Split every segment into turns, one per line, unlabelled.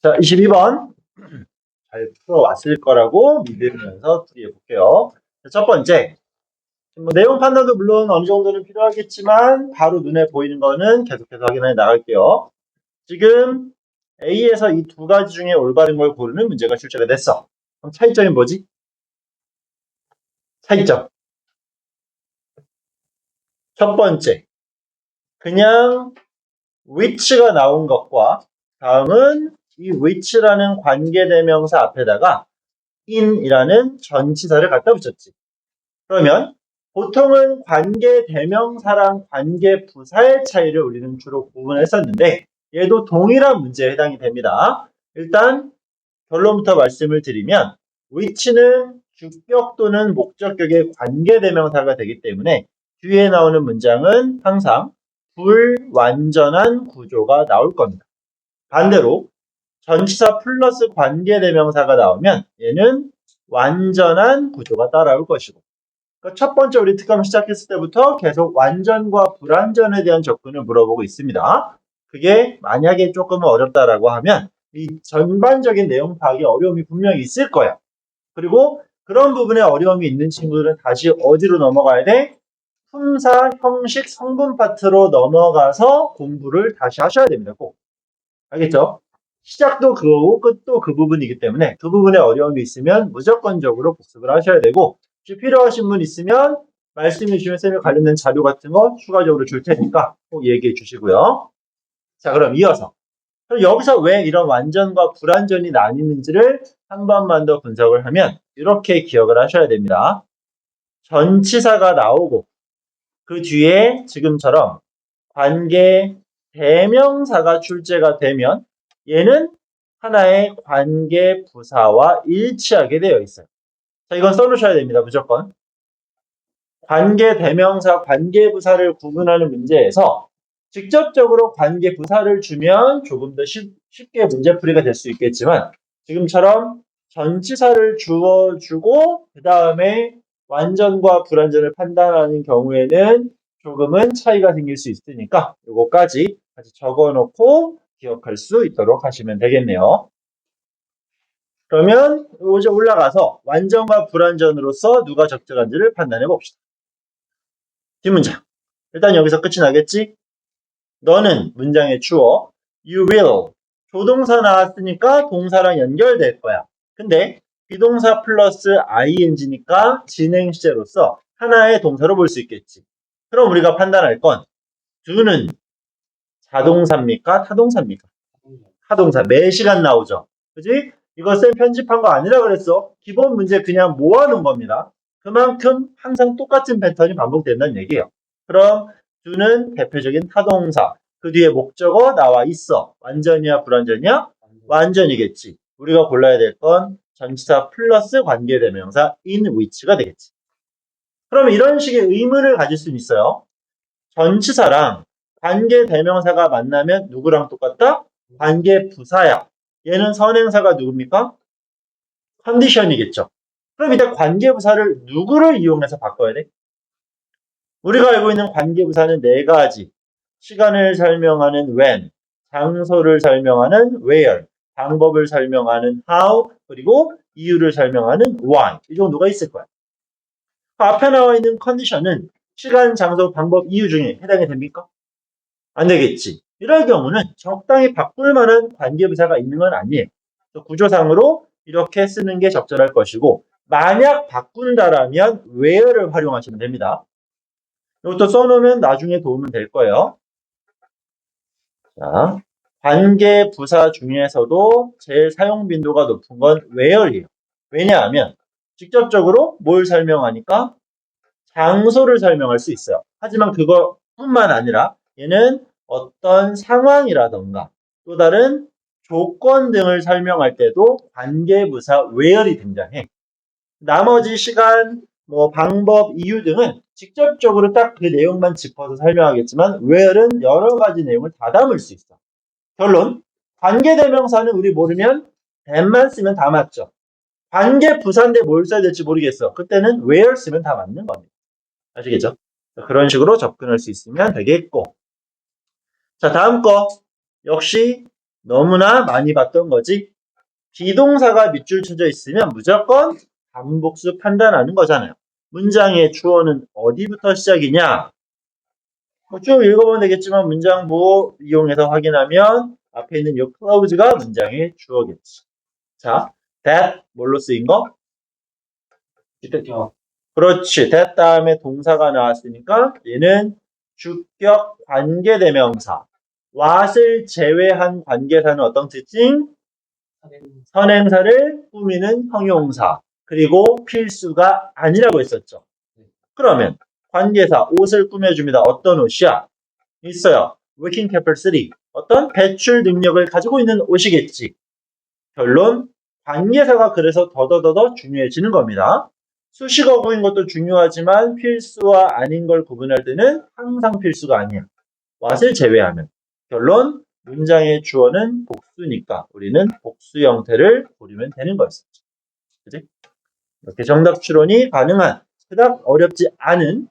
자, 22번. 잘 풀어왔을 거라고 믿으면서 풀이해 볼게요. 첫 번째. 내용 판단도 물론 어느 정도는 필요하겠지만, 바로 눈에 보이는 거는 계속해서 확인해 나갈게요. 지금 A에서 이 두 가지 중에 올바른 걸 고르는 문제가 출제가 됐어. 그럼 차이점이 뭐지? 차이점. 첫 번째. 그냥 which가 나온 것과 다음은 이 which라는 관계대명사 앞에다가 in이라는 전치사를 갖다 붙였지. 그러면 보통은 관계대명사랑 관계부사의 차이를 우리는 주로 구분했었는데 얘도 동일한 문제에 해당이 됩니다. 일단 결론부터 말씀을 드리면 which는 주격 또는 목적격의 관계대명사가 되기 때문에 뒤에 나오는 문장은 항상 불완전한 구조가 나올 겁니다. 반대로 전치사 플러스 관계대명사가 나오면 얘는 완전한 구조가 따라올 것이고, 그러니까 첫 번째 우리 특강 시작했을 때부터 계속 완전과 불완전에 대한 접근을 물어보고 있습니다. 그게 만약에 조금 어렵다라고 하면 이 전반적인 내용 파악에 어려움이 분명히 있을 거야. 그리고 그런 부분에 어려움이 있는 친구들은 다시 어디로 넘어가야 돼? 품사, 형식, 성분 파트로 넘어가서 공부를 다시 하셔야 됩니다. 꼭. 알겠죠? 시작도 그거고 끝도 그 부분이기 때문에 그 부분에 어려움이 있으면 무조건적으로 복습을 하셔야 되고, 혹시 필요하신 분 있으면 말씀해 주시면 쌤이 관련된 자료 같은 거 추가적으로 줄 테니까 꼭 얘기해 주시고요. 자, 그럼 이어서 그럼 여기서 왜 이런 완전과 불완전이 나뉘는지를 한 번만 더 분석을 하면 이렇게 기억을 하셔야 됩니다. 전치사가 나오고 그 뒤에 지금처럼 관계 대명사가 출제가 되면 얘는 하나의 관계 부사와 일치하게 되어 있어요. 자, 이건 써놓으셔야 됩니다. 무조건. 관계 대명사, 관계 부사를 구분하는 문제에서 직접적으로 관계 부사를 주면 조금 더 쉽게 문제풀이가 될 수 있겠지만 지금처럼 전치사를 주어주고 그 다음에 완전과 불완전을 판단하는 경우에는 조금은 차이가 생길 수 있으니까 요거까지 같이 적어놓고 기억할 수 있도록 하시면 되겠네요. 그러면 이제 올라가서 완전과 불완전으로서 누가 적절한지를 판단해 봅시다. 뒷문장. 일단 여기서 끝이 나겠지? 너는 문장의 주어 you will 조동사 나왔으니까 동사랑 연결될 거야. 근데 비동사 플러스 ing니까 진행 시제로서 하나의 동사로 볼 수 있겠지. 그럼 우리가 판단할 건 do는 자동사입니까? 타동사입니까? 타동사. 매 시간 나오죠. 그지? 이거 쌤 편집한 거 아니라 그랬어. 기본 문제 그냥 모아놓은 겁니다. 그만큼 항상 똑같은 패턴이 반복된다는 얘기예요. 그럼 do는 대표적인 타동사. 그 뒤에 목적어 나와 있어. 완전이야 불완전이야? 완전이겠지. 우리가 골라야 될 건 전치사 플러스 관계대명사 in which가 되겠지. 그럼 이런 식의 의문을 가질 수는 있어요. 전치사랑 관계대명사가 만나면 누구랑 똑같다? 관계부사야. 얘는 선행사가 누굽니까? 컨디션이겠죠. 그럼 이제 관계부사를 누구를 이용해서 바꿔야 돼? 우리가 알고 있는 관계부사는 네 가지. 시간을 설명하는 when, 장소를 설명하는 where, 방법을 설명하는 how, 그리고 이유를 설명하는 why. 이 정도가 있을 거야. 앞에 나와 있는 컨디션은 시간, 장소, 방법, 이유 중에 해당이 됩니까? 안 되겠지. 이럴 경우는 적당히 바꿀 만한 관계부사가 있는 건 아니에요. 구조상으로 이렇게 쓰는 게 적절할 것이고, 만약 바꾼다라면 where를 활용하시면 됩니다. 이것도 써놓으면 나중에 도움은 될 거예요. 자, 관계부사 중에서도 제일 사용 빈도가 높은 건 where이에요. 왜냐하면 직접적으로 뭘 설명하니까 장소를 설명할 수 있어요. 하지만 그것뿐만 아니라 얘는 어떤 상황이라던가 또 다른 조건 등을 설명할 때도 관계부사 where이 등장해. 나머지 시간, 방법, 이유 등은 직접적으로 딱 그 내용만 짚어서 설명하겠지만 where은 여러 가지 내용을 다 담을 수 있어. 결론, 관계대명사는 우리 모르면 than만 쓰면 다 맞죠. 관계부사인데 뭘 써야 될지 모르겠어. 그때는 where 쓰면 다 맞는 겁니다. 아시겠죠? 그런 식으로 접근할 수 있으면 되겠고. 자, 다음 거. 역시 너무나 많이 봤던 거지. 비동사가 밑줄 쳐져 있으면 무조건 반복수 판단하는 거잖아요. 문장의 주어는 어디부터 시작이냐? 쭉 읽어보면 되겠지만 문장부 이용해서 확인하면 앞에 있는 이 clause가 문장의 주어겠지. 자, that 뭘로 쓰인 거?
주격.
그렇지. that 다음에 동사가 나왔으니까 얘는 주격 관계대명사. what을 제외한 관계사는 어떤 특징? 선행사를 꾸미는 형용사. 그리고 필수가 아니라고 했었죠. 그러면 관계사 옷을 꾸며줍니다. 어떤 옷이야? 있어요. working capacity. 어떤 배출 능력을 가지고 있는 옷이겠지. 결론, 관계사가 그래서 더더더 중요해지는 겁니다. 수식어구인 것도 중요하지만 필수와 아닌 걸 구분할 때는 항상 필수가 아니야. what을 제외하면. 결론, 문장의 주어는 복수니까 우리는 복수 형태를 고르면 되는 거였었죠. 그치? 이렇게 정답 추론이 가능한, 그닥 어렵지 않은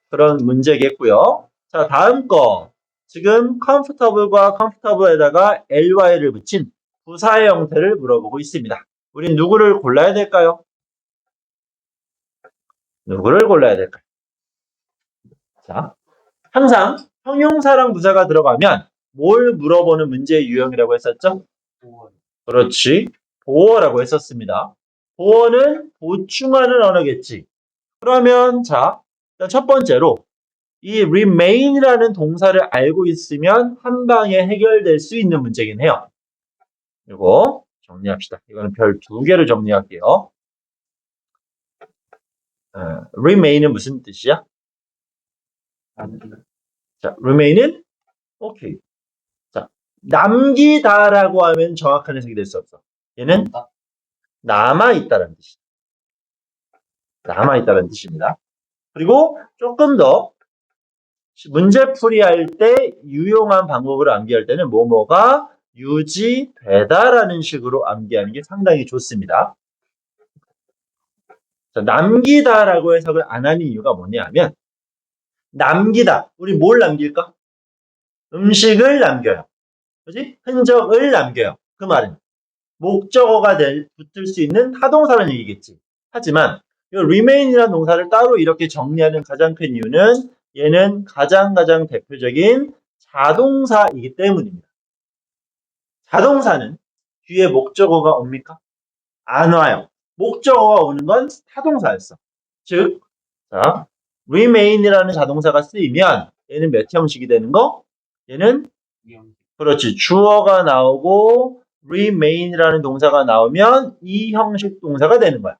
그런 문제겠고요. 자, 다음 거. 지금 comfortable과 comfortable에다가 ly를 붙인 부사의 형태를 물어보고 있습니다. 우린 누구를 골라야 될까요? 누구를 골라야 될까요? 자, 항상 형용사랑 부사가 들어가면 뭘 물어보는 문제의 유형이라고 했었죠? 그렇지. 보어라고 했었습니다. 보어는 보충하는 언어겠지. 그러면 자, 첫 번째로 이 remain이라는 동사를 알고 있으면 한 방에 해결될 수 있는 문제긴 해요. 이거 정리합시다. 이거는 별 2개를 정리할게요. remain은 무슨 뜻이야? 자, remain은 오케이. 자, 남기다라고 하면 정확한 해석이 될 수 없어. 얘는 남아있다라는 뜻이야. 남아있다라는 뜻입니다. 그리고 조금 더 문제풀이할 때 유용한 방법으로 암기할 때는 뭐뭐가 유지되다라는 식으로 암기하는 게 상당히 좋습니다. 자, 남기다라고 해석을 안 하는 이유가 뭐냐면 남기다. 우리 뭘 남길까? 음식을 남겨요. 그지? 흔적을 남겨요. 그 말은 목적어가 붙을 수 있는 타동사라는 얘기겠지. 하지만 이 remain이라는 동사를 따로 이렇게 정리하는 가장 큰 이유는 얘는 가장 대표적인 자동사이기 때문입니다. 자동사는 뒤에 목적어가 옵니까? 안 와요. 목적어가 오는 건 타동사였어. 즉, 자, remain이라는 자동사가 쓰이면 얘는 몇 형식이 되는 거? 얘는 그렇지. 주어가 나오고 remain이라는 동사가 나오면 이 형식 동사가 되는 거야.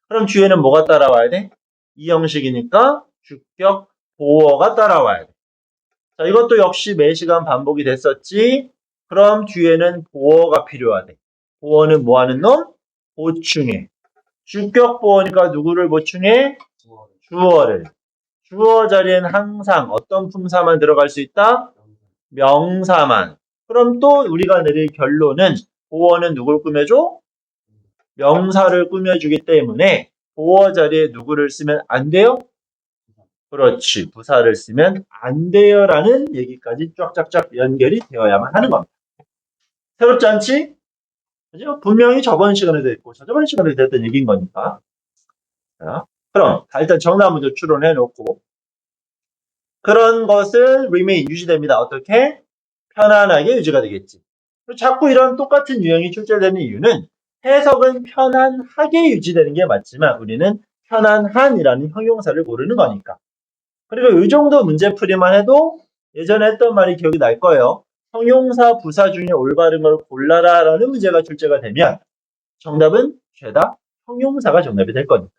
그럼 뒤에는 뭐가 따라와야 돼? 이 형식이니까 주격 보어가 따라와야 돼. 자, 이것도 역시 매 시간 반복이 됐었지. 그럼 뒤에는 보어가 필요하대. 보어는 뭐 하는 놈? 보충해. 주격 보어니까 누구를 보충해? 주어를. 주어 자리엔 항상 어떤 품사만 들어갈 수 있다? 명사만. 그럼 또 우리가 내릴 결론은 보어는 누굴 꾸며줘? 명사를 꾸며주기 때문에 보어 자리에 누구를 쓰면 안 돼요? 그렇지. 부사를 쓰면 안 돼요 라는 얘기까지 쫙쫙쫙 연결이 되어야만 하는 겁니다. 새롭지 않지? 그죠? 분명히 저번 시간에도 했고 저번 시간에도 됐던 얘기인 거니까. 자, 그럼 일단 정답 먼저 추론해 놓고 그런 것은 remain 유지됩니다. 어떻게? 편안하게 유지가 되겠지. 자꾸 이런 똑같은 유형이 출제되는 이유는 해석은 편안하게 유지되는 게 맞지만 우리는 편안한이라는 형용사를 고르는 거니까. 그리고 이 정도 문제풀이만 해도 예전에 했던 말이 기억이 날 거예요. 형용사, 부사 중에 올바른 걸 골라라 라는 문제가 출제가 되면 정답은 죄다 형용사가 정답이 될 거니까.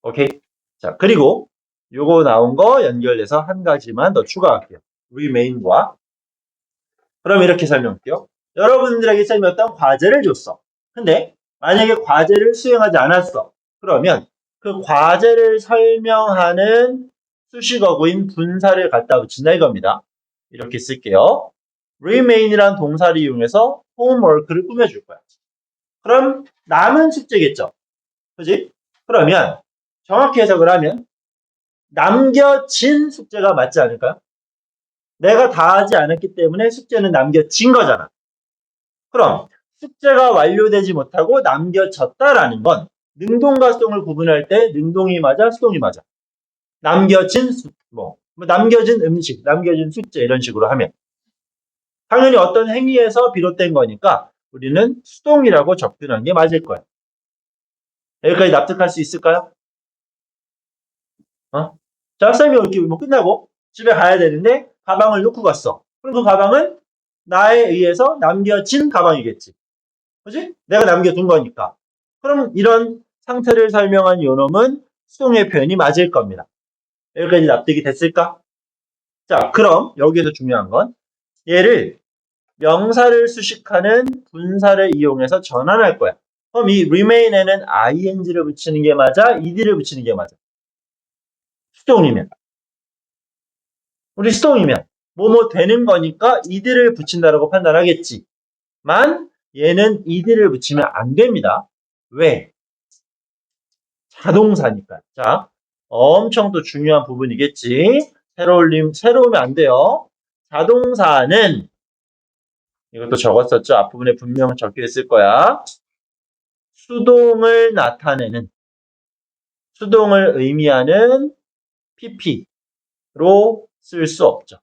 오케이? 자, 그리고 요거 나온 거 연결해서 한 가지만 더 추가할게요. remain과. 그럼 이렇게 설명할게요. 여러분들에게 쌤이 어떤 과제를 줬어. 근데 만약에 과제를 수행하지 않았어. 그러면 그 과제를 설명하는 수식어구인 분사를 갖다 붙인다 이겁니다. 이렇게 쓸게요. remain이란 동사를 이용해서 homework를 꾸며줄 거야. 그럼 남은 숙제겠죠. 그지? 그러면 정확히 해석을 하면 남겨진 숙제가 맞지 않을까요? 내가 다 하지 않았기 때문에 숙제는 남겨진 거잖아. 그럼 숙제가 완료되지 못하고 남겨졌다라는 건 능동과 수동을 구분할 때 능동이 맞아, 수동이 맞아. 남겨진 남겨진 음식, 남겨진 숙제 이런 식으로 하면 당연히 어떤 행위에서 비롯된 거니까 우리는 수동이라고 접근한 게 맞을 거야. 여기까지 납득할 수 있을까요? 자, 학생이 이렇게 뭐 끝나고 집에 가야 되는데 가방을 놓고 갔어. 그럼 그 가방은 나에 의해서 남겨진 가방이겠지. 그지? 내가 남겨둔 거니까. 그럼 이런 상태를 설명한 요놈은 수동의 표현이 맞을 겁니다. 여기까지 납득이 됐을까? 자, 그럼 여기에서 중요한 건 얘를 명사를 수식하는 분사를 이용해서 전환할 거야. 그럼 이 remain에는 ing를 붙이는 게 맞아? ed를 붙이는 게 맞아? 수동이면. 우리 수동이면 뭐뭐 되는 거니까 ed를 붙인다라고 판단하겠지만 얘는 ed를 붙이면 안 됩니다. 왜? 자동사니까. 자, 엄청 또 중요한 부분이겠지. 새로 오면 안 돼요. 자동사는 이것도 적었었죠. 앞부분에 분명 적혀 있을 거야. 수동을 나타내는, 수동을 의미하는 pp로 쓸 수 없죠.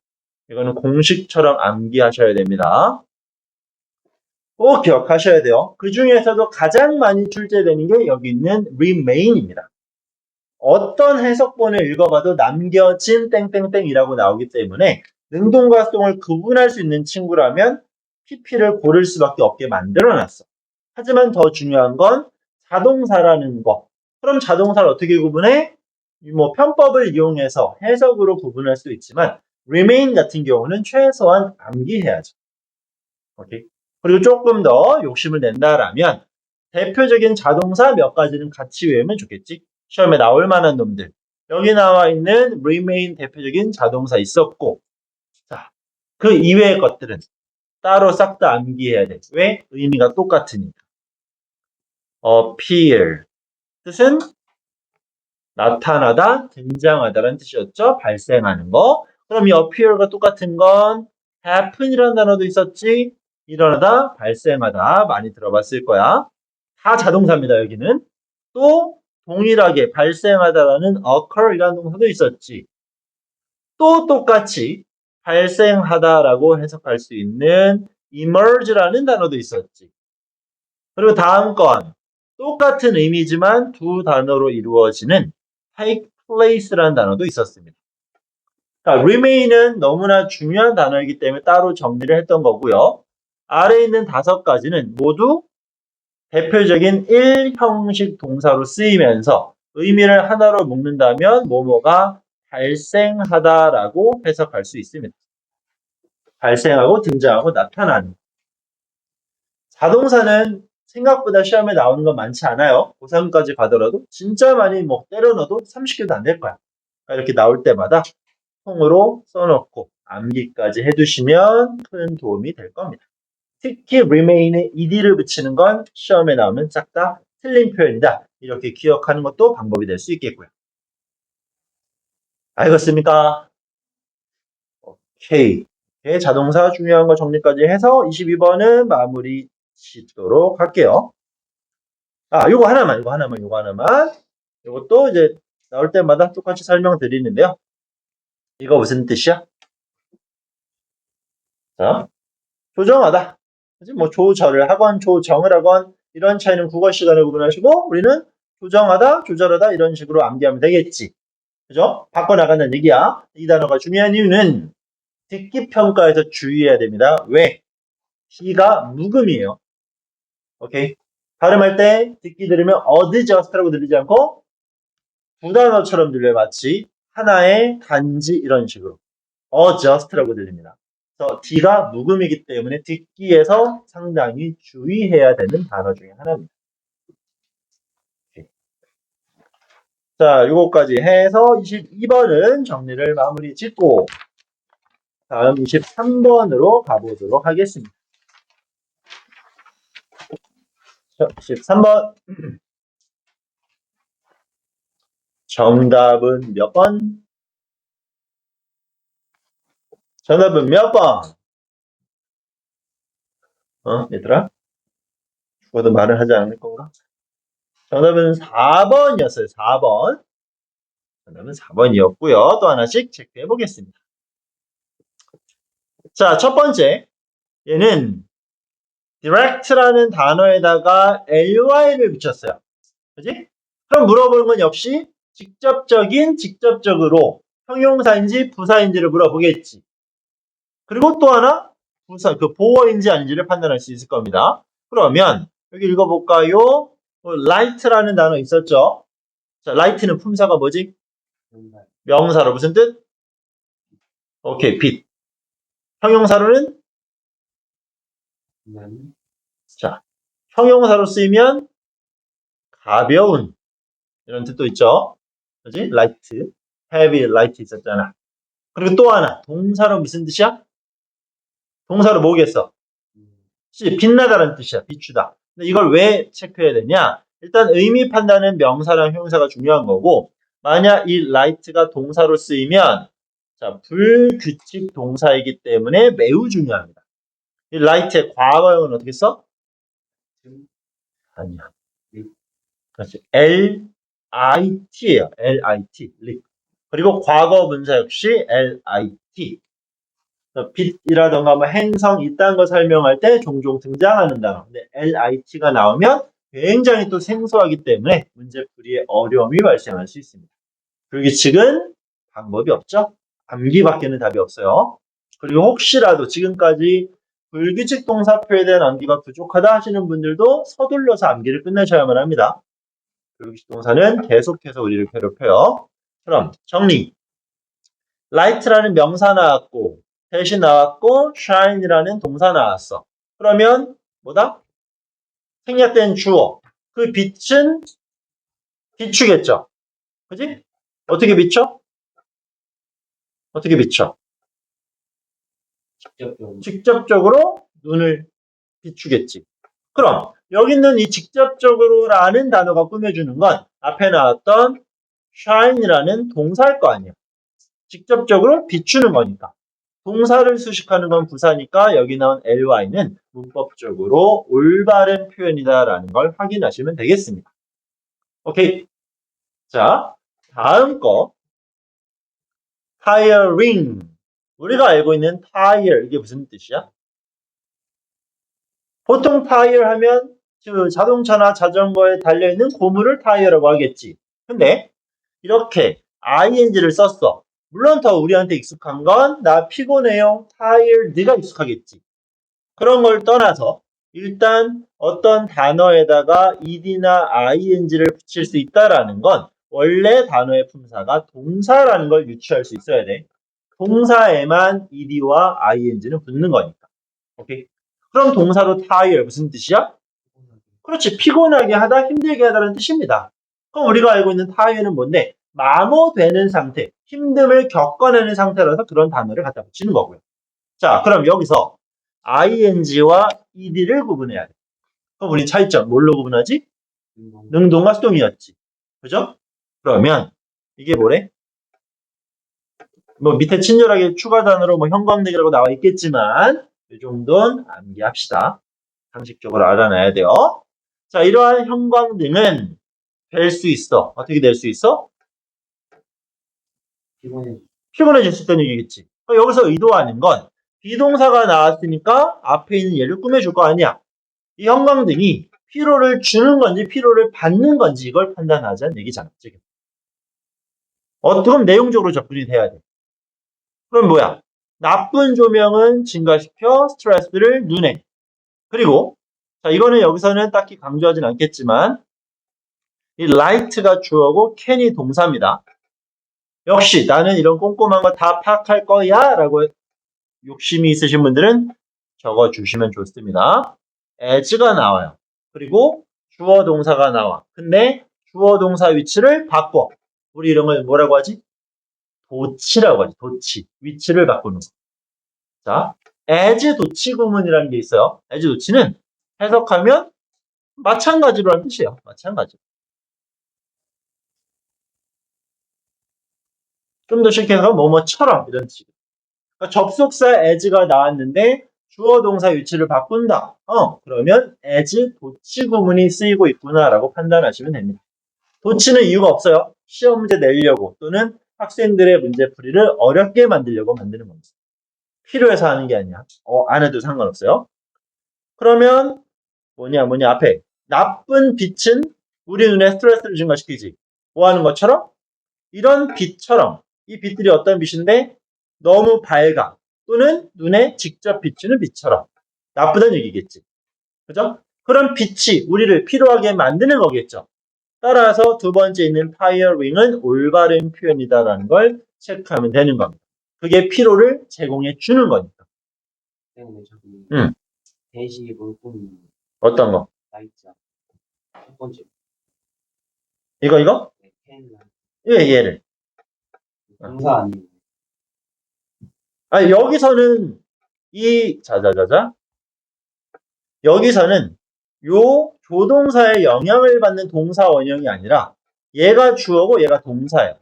이거는 공식처럼 암기하셔야 됩니다. 꼭 기억하셔야 돼요. 그 중에서도 가장 많이 출제되는 게 여기 있는 remain입니다. 어떤 해석본을 읽어봐도 남겨진 땡땡땡이라고 나오기 때문에 능동과 수동을 구분할 수 있는 친구라면 pp를 고를 수밖에 없게 만들어놨어. 하지만 더 중요한 건 자동사라는 거. 그럼 자동사를 어떻게 구분해? 뭐 편법을 이용해서 해석으로 구분할 수도 있지만 remain 같은 경우는 최소한 암기해야죠. 오케이. 그리고 조금 더 욕심을 낸다라면 대표적인 자동사 몇 가지는 같이 외우면 좋겠지. 시험에 나올 만한 놈들. 여기 나와 있는 remain 대표적인 자동사 있었고, 자, 그 이외의 것들은 따로 싹 다 암기해야 돼. 왜? 의미가 똑같으니까. appear. 뜻은 나타나다, 등장하다라는 뜻이었죠. 발생하는 거. 그럼 이 appear가 똑같은 건 happen이라는 단어도 있었지. 일어나다, 발생하다 많이 들어봤을 거야. 다 자동사입니다. 여기는. 또 동일하게 발생하다라는 occur이라는 동사도 있었지. 또 똑같이 발생하다라고 해석할 수 있는 emerge라는 단어도 있었지. 그리고 다음 건 똑같은 의미지만 두 단어로 이루어지는 take place라는 단어도 있었습니다. 자, remain은 너무나 중요한 단어이기 때문에 따로 정리를 했던 거고요. 아래에 있는 5가지는 모두 대표적인 1형식 동사로 쓰이면서 의미를 하나로 묶는다면 뭐뭐가 발생하다라고 해석할 수 있습니다. 발생하고 등장하고 나타나는. 자동사는 생각보다 시험에 나오는 건 많지 않아요. 고3까지 가더라도 진짜 많이 때려 넣어도 30개도 안 될 거야. 그러니까 이렇게 나올 때마다 통으로 써놓고 암기까지 해두시면 큰 도움이 될 겁니다. 특히 remain에 ed를 붙이는 건 시험에 나오면 싹 다 틀린 표현이다. 이렇게 기억하는 것도 방법이 될 수 있겠고요. 알겠습니까? 오케이. 자동사 중요한 거 정리까지 해서 22번은 마무리 짓도록 할게요. 요거 하나만. 요것도 이제 나올 때마다 똑같이 설명드리는데요. 이거 무슨 뜻이야? 자, 조정하다. 뭐 조절을 하건 조정을 하건 이런 차이는 국어 시간에 구분하시고 우리는 조정하다, 조절하다 이런 식으로 암기하면 되겠지. 그죠? 바꿔나가는 얘기야. 이 단어가 중요한 이유는 듣기 평가에서 주의해야 됩니다. 왜? D가 묵음이에요. 오케이. 발음할 때 듣기 들으면 adjust라고 들리지 않고 두 단어처럼 들려요. 마치 하나의 단지 이런 식으로 adjust라고 들립니다. 그래서 D가 묵음이기 때문에 듣기에서 상당히 주의해야 되는 단어 중에 하나입니다. 오케이. 자, 요거까지 해서 22번은 정리를 마무리 짓고 다음 23번으로 가보도록 하겠습니다. 자, 23번. 정답은 몇 번? 정답은 몇 번? 얘들아? 죽어도 말을 하지 않을 건가? 정답은 4번이었어요. 4번. 정답은 4번이었고요. 또 하나씩 체크해 보겠습니다. 자, 첫 번째. 얘는 direct라는 단어에다가 ly를 붙였어요. 그지? 그럼 물어보는 건 역시 직접적으로 형용사인지 부사인지를 물어보겠지. 그리고 또 하나 부사, 보어인지 아닌지를 판단할 수 있을 겁니다. 그러면 여기 읽어볼까요? light라는 단어 있었죠? 자, light는 품사가 뭐지? 명사로 무슨 뜻? 오케이, 빛. 형용사로는? 자, 형용사로 쓰이면 가벼운 이런 뜻도 있죠. 그지? light, heavy, light 있었잖아. 그리고 또 하나 동사로 무슨 뜻이야? 동사로 뭐겠어? 빛나다라는 뜻이야. 비추다. 근데 이걸 왜 체크해야 되냐? 일단 의미 판단은 명사랑 형용사가 중요한 거고 만약 이 light가 동사로 쓰이면 자, 불규칙 동사이기 때문에 매우 중요합니다. 이 light의 과거형은 어떻게 써? 아니야. 그렇지. L-I-T예요. L-I-T. 그리고 과거 분사 역시 L-I-T. 빛이라던가 뭐 행성 이딴 거 설명할 때 종종 등장하는 단어. 근데 LIT가 나오면 굉장히 또 생소하기 때문에 문제풀이에 어려움이 발생할 수 있습니다. 불규칙은 방법이 없죠. 암기밖에는 답이 없어요. 그리고 혹시라도 지금까지 불규칙 동사표에 대한 암기가 부족하다 하시는 분들도 서둘러서 암기를 끝내셔야만 합니다. 불규칙 동사는 계속해서 우리를 괴롭혀요. 그럼 정리. light라는 명사 나왔고 대신 나왔고 shine이라는 동사 나왔어. 그러면 뭐다? 생략된 주어. 그 빛은 비추겠죠. 그지? 어떻게 비춰? 어떻게 비춰? 직접적으로 눈을 비추겠지. 그럼 여기 있는 이 직접적으로라는 단어가 꾸며주는 건 앞에 나왔던 shine이라는 동사일 거 아니야. 직접적으로 비추는 거니까. 동사를 수식하는 건 부사니까 여기 나온 ly는 문법적으로 올바른 표현이다라는 걸 확인하시면 되겠습니다. 오케이. 자, 다음 거. tiring. 우리가 알고 있는 tire, 이게 무슨 뜻이야? 보통 tire 하면 자동차나 자전거에 달려있는 고무를 tire라고 하겠지. 근데 이렇게 ing를 썼어. 물론 더 우리한테 익숙한 건 나 피곤해요. tired가 익숙하겠지. 그런 걸 떠나서 일단 어떤 단어에다가 ed나 ing를 붙일 수 있다라는 건 원래 단어의 품사가 동사라는 걸 유추할 수 있어야 돼. 동사에만 ed와 ing는 붙는 거니까. 오케이? 그럼 동사로 tire 무슨 뜻이야? 그렇지. 피곤하게 하다, 힘들게 하다는 뜻입니다. 그럼 우리가 알고 있는 tire는 뭔데? 마모되는 상태, 힘듦을 겪어내는 상태라서 그런 단어를 갖다 붙이는 거고요. 자, 그럼 여기서 ing와 ed를 구분해야 돼. 그럼 우리 차이점 뭘로 구분하지? 능동과 수동이었지. 그죠? 그러면 이게 뭐래? 뭐 밑에 친절하게 추가 단어로 뭐 형광등이라고 나와 있겠지만 이 정도는 암기합시다. 상식적으로 알아놔야 돼요. 자, 이러한 형광등은 될 수 있어. 어떻게 될 수 있어? 피곤해질 수 있다는 얘기겠지. 여기서 의도하는 건 비동사가 나왔으니까 앞에 있는 얘를 꾸며줄 거 아니야. 이 형광등이 피로를 주는 건지 피로를 받는 건지 이걸 판단하자는 얘기잖아. 지금. 그럼 내용적으로 접근이 돼야 돼. 그럼 뭐야? 나쁜 조명은 증가시켜 스트레스를 눈에. 그리고 자 이거는 여기서는 딱히 강조하진 않겠지만 이 light가 주어고 can이 동사입니다. 역시 나는 이런 꼼꼼한 거 다 파악할 거야 라고 욕심이 있으신 분들은 적어주시면 좋습니다. as가 나와요. 그리고 주어 동사가 나와. 근데 주어 동사 위치를 바꿔. 우리 이런 걸 뭐라고 하지? 도치라고 하지. 도치. 위치를 바꾸는 거. 자, as 도치 구문이라는 게 있어요. as 도치는 해석하면 마찬가지로 하는 뜻이에요. 마찬가지. 좀 더 쉽게 해서 뭐뭐처럼 이런 뜻이에요. 그러니까 접속사 as가 나왔는데 주어 동사 위치를 바꾼다. 그러면 as 도치 구문이 쓰이고 있구나라고 판단하시면 됩니다. 도치는 이유가 없어요. 시험 문제 내려고 또는 학생들의 문제풀이를 어렵게 만들려고 만드는 겁니다. 필요해서 하는 게 아니야. 안 해도 상관없어요. 그러면 뭐냐 앞에 나쁜 빛은 우리 눈에 스트레스를 증가시키지. 뭐 하는 것처럼? 이런 빛처럼 이 빛들이 어떤 빛인데 너무 밝아 또는 눈에 직접 비추는 빛처럼 나쁘다는 얘기겠지. 그죠? 그런 빛이 우리를 피로하게 만드는 거겠죠. 따라서 두 번째 있는 firing은 올바른 표현이다라는 걸 체크하면 되는 겁니다. 그게 피로를 제공해 주는 거니까.
때문에 저기
응.
대시 물품
어떤 거?
나있죠. 첫 번째
이거?
캔
얘를.
동사 아니에요.
여기서는 여기서는 요 조동사의 영향을 받는 동사 원형이 아니라 얘가 주어고 얘가 동사예요.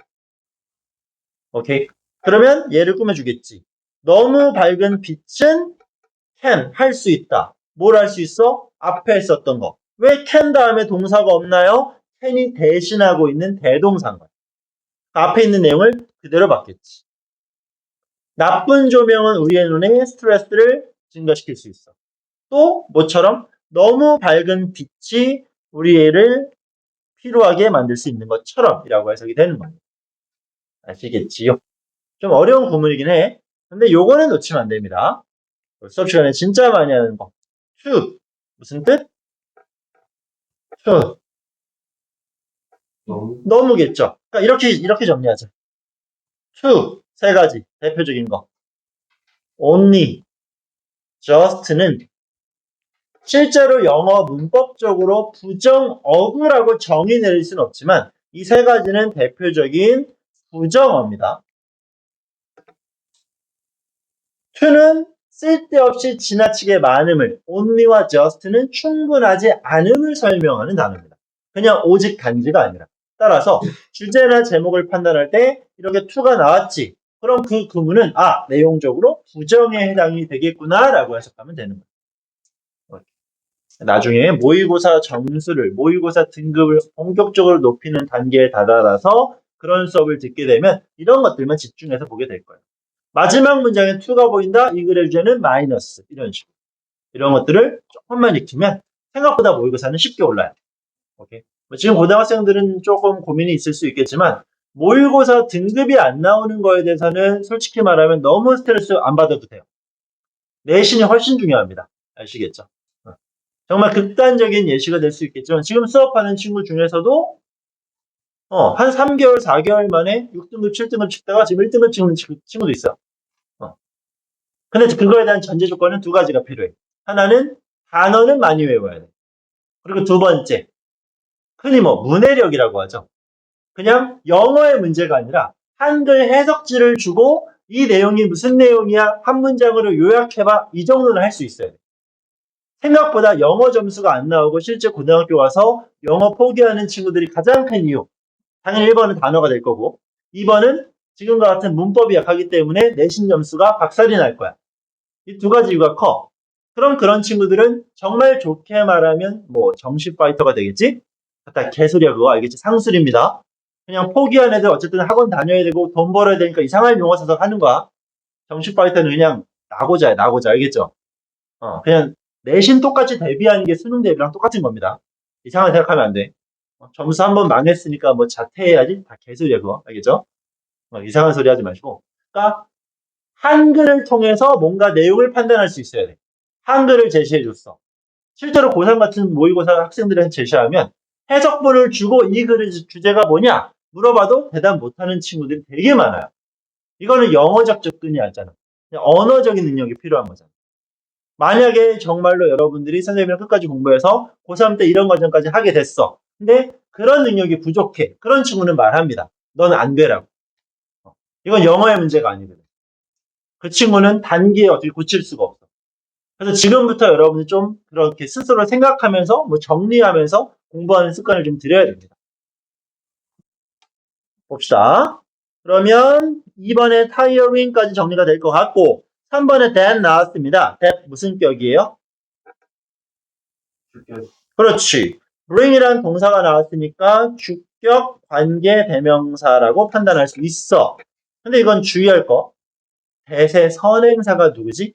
오케이? 그러면 얘를 꾸며주겠지. 너무 밝은 빛은 can, 할 수 있다. 뭘 할 수 있어? 앞에 썼던 거. 왜 can 다음에 동사가 없나요? can이 대신하고 있는 대동사인 거야. 앞에 있는 내용을 그대로 받겠지. 나쁜 조명은 우리의 눈에 스트레스를 증가시킬 수 있어. 또 뭐처럼 너무 밝은 빛이 우리를 피로하게 만들 수 있는 것처럼 이라고 해석이 되는 겁니다. 아시겠지요? 좀 어려운 구문이긴 해. 근데 요거는 놓치면 안 됩니다. 수업 시간에 진짜 많이 하는 거. to. 무슨 뜻? to. 너무겠죠. 그러니까 이렇게 정리하자. to. 세 가지. 대표적인 거. only. just는 실제로 영어 문법적으로 부정어구라고 정의 내릴 수는 없지만 이 세 가지는 대표적인 부정어입니다. to는 쓸데없이 지나치게 많음을, only와 just는 충분하지 않음을 설명하는 단어입니다. 그냥 오직 단지가 아니라. 따라서 주제나 제목을 판단할 때 이렇게 to가 나왔지. 그럼 그 구문은 내용적으로 부정에 해당이 되겠구나 라고 해석하면 되는 거예요. 나중에 모의고사 점수를, 모의고사 등급을 본격적으로 높이는 단계에 다다라서 그런 수업을 듣게 되면 이런 것들만 집중해서 보게 될 거예요. 마지막 문장에 to가 보인다. 이 글의 주제는 마이너스. 이런 식으로. 이런 것들을 조금만 익히면 생각보다 모의고사는 쉽게 올라요. 오케이. 지금 고등학생들은 조금 고민이 있을 수 있겠지만 모의고사 등급이 안 나오는 거에 대해서는 솔직히 말하면 너무 스트레스 안 받아도 돼요. 내신이 훨씬 중요합니다. 아시겠죠? 정말 극단적인 예시가 될 수 있겠지만 지금 수업하는 친구 중에서도 한 3개월, 4개월 만에 6등급, 7등급 찍다가 지금 1등급 찍는 친구도 있어요. 근데 그거에 대한 전제 조건은 두 가지가 필요해. 하나는 단어는 많이 외워야 돼. 그리고 두 번째, 흔히 문해력이라고 하죠. 그냥 영어의 문제가 아니라 한글 해석지를 주고 이 내용이 무슨 내용이야? 한 문장으로 요약해봐. 이 정도는 할 수 있어야 돼. 생각보다 영어 점수가 안 나오고 실제 고등학교 와서 영어 포기하는 친구들이 가장 큰 이유. 당연히 1번은 단어가 될 거고 2번은 지금과 같은 문법이 약하기 때문에 내신 점수가 박살이 날 거야. 이 두 가지 이유가 커. 그럼 그런 친구들은 정말 좋게 말하면 정시 파이터가 되겠지? 다 개소리야 그거 알겠지? 상술입니다. 그냥 포기한 애들 어쨌든 학원 다녀야 되고 돈 벌어야 되니까 이상한 용어 써서 하는 거야. 정시 파이터는 그냥 나고자야 나고자 알겠죠? 그냥 내신 똑같이 대비하는 게 수능 대비랑 똑같은 겁니다. 이상하게 생각하면 안 돼. 점수 한번 망했으니까 자퇴해야지? 다 개소리야 그거 알겠죠? 이상한 소리 하지 마시고 그러니까 한글을 통해서 뭔가 내용을 판단할 수 있어야 돼. 한글을 제시해줬어. 실제로 고3 같은 모의고사 학생들한테 제시하면 해석본을 주고 이 글의 주제가 뭐냐? 물어봐도 대답 못하는 친구들이 되게 많아요. 이거는 영어적 접근이 아니잖아. 그냥 언어적인 능력이 필요한 거잖아. 만약에 정말로 여러분들이 선생님이랑 끝까지 공부해서 고3 때 이런 과정까지 하게 됐어. 근데 그런 능력이 부족해. 그런 친구는 말합니다. 넌 안 되라고. 이건 영어의 문제가 아니거든. 그 친구는 단기에 어떻게 고칠 수가 없어. 그래서 지금부터 여러분이 좀 그렇게 스스로 생각하면서 정리하면서 공부하는 습관을 좀 들여야 됩니다. 봅시다. 그러면 2번에 tiring까지 정리가 될 것 같고 3번에 that 나왔습니다. that 무슨 격이에요?
주격.
그렇지. bring이란 동사가 나왔으니까 주격 관계 대명사라고 판단할 수 있어. 근데 이건 주의할 거. 대세 선행사가 누구지?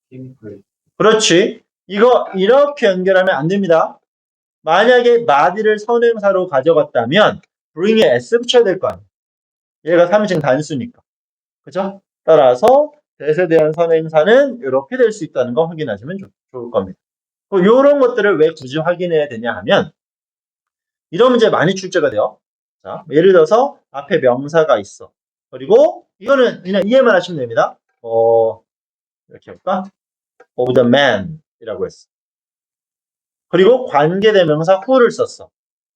chemical.
그렇지. 이거 이렇게 연결하면 안 됩니다. 만약에 마디를 선행사로 가져갔다면 bring에 s 붙여야 될 거 아니에요. 얘가 3인칭 단수니까. 그죠? 따라서 대세 대한 선행사는 이렇게 될 수 있다는 거 확인하시면 좋을 겁니다. 이런 것들을 왜 굳이 확인해야 되냐 하면 이런 문제 많이 출제가 돼요. 자, 예를 들어서 앞에 명사가 있어. 그리고 이거는 그냥 이해만 하시면 됩니다. 이렇게 볼까? of the man 이라고 했어. 그리고 관계대명사 who를 썼어.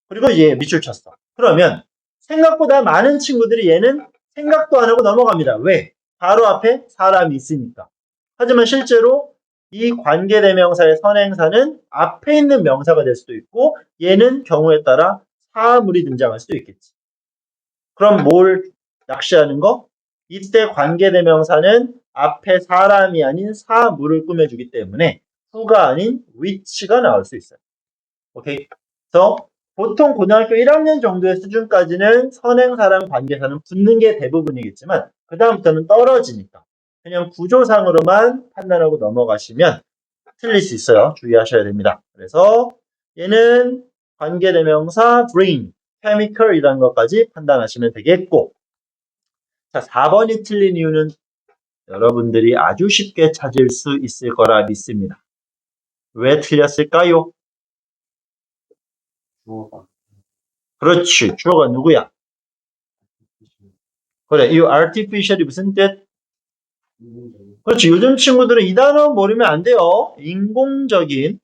그리고 얘 밑줄 쳤어. 그러면 생각보다 많은 친구들이 얘는 생각도 안 하고 넘어갑니다. 왜? 바로 앞에 사람이 있으니까. 하지만 실제로 이 관계대명사의 선행사는 앞에 있는 명사가 될 수도 있고 얘는 경우에 따라 사물이 등장할 수도 있겠지. 그럼 뭘 낚시하는 거? 이때 관계대명사는 앞에 사람이 아닌 사물을 꾸며주기 때문에 who가 아닌 which가 나올 수 있어요. 오케이? 그래서 보통 고등학교 1학년 정도의 수준까지는 선행사랑 관계사는 붙는 게 대부분이겠지만 그 다음부터는 떨어지니까 그냥 구조상으로만 판단하고 넘어가시면 틀릴 수 있어요. 주의하셔야 됩니다. 그래서 얘는 관계대명사 bring, chemical이라는 것까지 판단하시면 되겠고 자 4번이 틀린 이유는 여러분들이 아주 쉽게 찾을 수 있을 거라 믿습니다. 왜 틀렸을까요?
주어가.
그렇지. 주어가 누구야? 그래. 이 artificial이 무슨 뜻?
인공적인.
그렇지. 요즘 친구들은 이 단어 모르면 안 돼요. 인공적인.